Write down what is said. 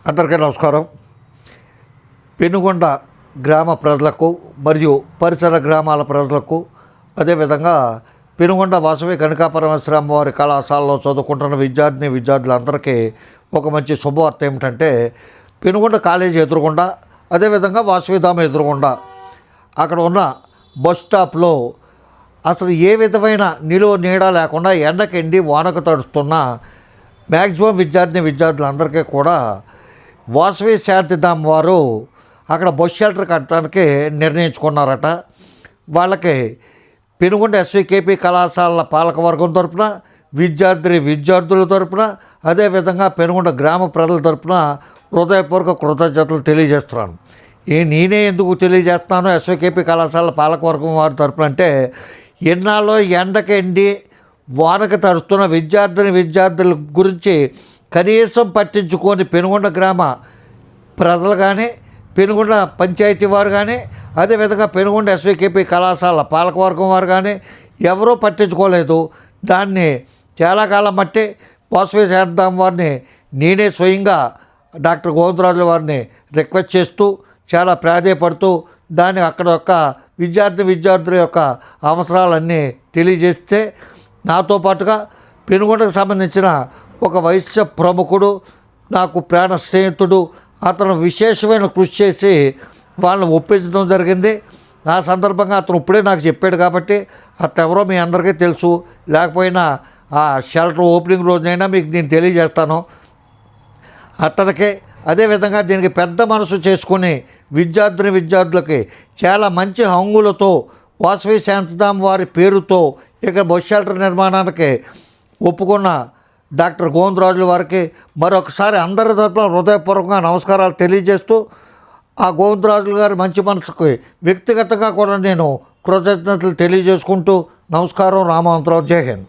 అందరికీ నమస్కారం. పెనుగొండ గ్రామ ప్రజలకు మరియు పరిసర గ్రామాల ప్రజలకు, అదేవిధంగా పెనుగొండ వాసవి కనకాపరమేశ్వర అమ్మవారి కళాశాలలో చదువుకుంటున్న విద్యార్థులందరికీ ఒక మంచి శుభవార్త ఏమిటంటే, పెనుగొండ కాలేజీ ఎదురుగుండా, అదేవిధంగా వాసవిధామ ఎదురుగుండా అక్కడ ఉన్న బస్ స్టాప్లో అసలు ఏ విధమైన నిలువ నీడ లేకుండా ఎండకెండి వానకు తడుస్తున్న మ్యాక్సిమం విద్యార్థులందరికీ కూడా వాసవి శాంతిధామ్ వారు అక్కడ బస్ షెల్టర్ కట్టడానికి నిర్ణయించుకున్నారట. వాళ్ళకి పెనుగొండ ఎస్వికేపీ కళాశాలల పాలకవర్గం తరపున, విద్యార్థుల తరపున, అదేవిధంగా పెనుగొండ గ్రామ ప్రజల తరపున హృదయపూర్వక కృతజ్ఞతలు తెలియజేస్తున్నాను. నేనే ఎందుకు తెలియజేస్తున్నాను ఎస్వికేపీ కళాశాల పాలకవర్గం వారి తరపున అంటే, ఎన్నాళ్ళో ఎండకెండి వానకు తడుస్తున్న విద్యార్థుల గురించి కనీసం పట్టించుకొని పెనుగొండ గ్రామ ప్రజలు కానీ, పెనుగొండ పంచాయతీ వారు కానీ, అదేవిధంగా పెనుగొండ ఎస్వికేపీ కళాశాల పాలకవర్గం వారు కానీ ఎవరూ పట్టించుకోలేదు. దాన్ని చాలా కాలం బట్టి వాసవి శాంతిధామ్ వారిని నేనే స్వయంగా డాక్టర్ గోవిందరాజుల వారిని రిక్వెస్ట్ చేస్తూ, చాలా ప్రాధేయపడుతూ దాన్ని అక్కడ యొక్క విద్యార్థుల యొక్క అవసరాలన్నీ తెలియజేస్తే, నాతో పాటుగా పెనుగొండకు సంబంధించిన ఒక వైశ్య ప్రముఖుడు, నాకు ప్రాణ స్నేహితుడు, అతను విశేషమైన కృషి చేసి వాళ్ళని ఒప్పించడం జరిగింది. ఆ సందర్భంగా అతను ఇప్పుడే నాకు చెప్పాడు కాబట్టి అతను ఎవరో మీ అందరికీ తెలుసు. లేకపోయినా ఆ షెల్టర్ ఓపెనింగ్ రోజునైనా మీకు నేను తెలియజేస్తాను. అతనికి అదేవిధంగా దీనికి పెద్ద మనసు చేసుకుని విద్యార్థులకి చాలా మంచి హంగులతో వాసవి శాంతిధామ్ వారి పేరుతో ఇక్కడ బస్ షెల్టర్ నిర్మాణానికి ఒప్పుకున్న డాక్టర్ గోవిందరాజుల వారికి మరొకసారి అందరి తరపున హృదయపూర్వకంగా నమస్కారాలు తెలియజేస్తూ, ఆ గోవిందరాజుల గారి మంచి మనసుకి వ్యక్తిగతంగా కూడా నేను కృతజ్ఞతలు తెలియజేసుకుంటూ, నమస్కారం. రామవంతరావు. జై హింద్.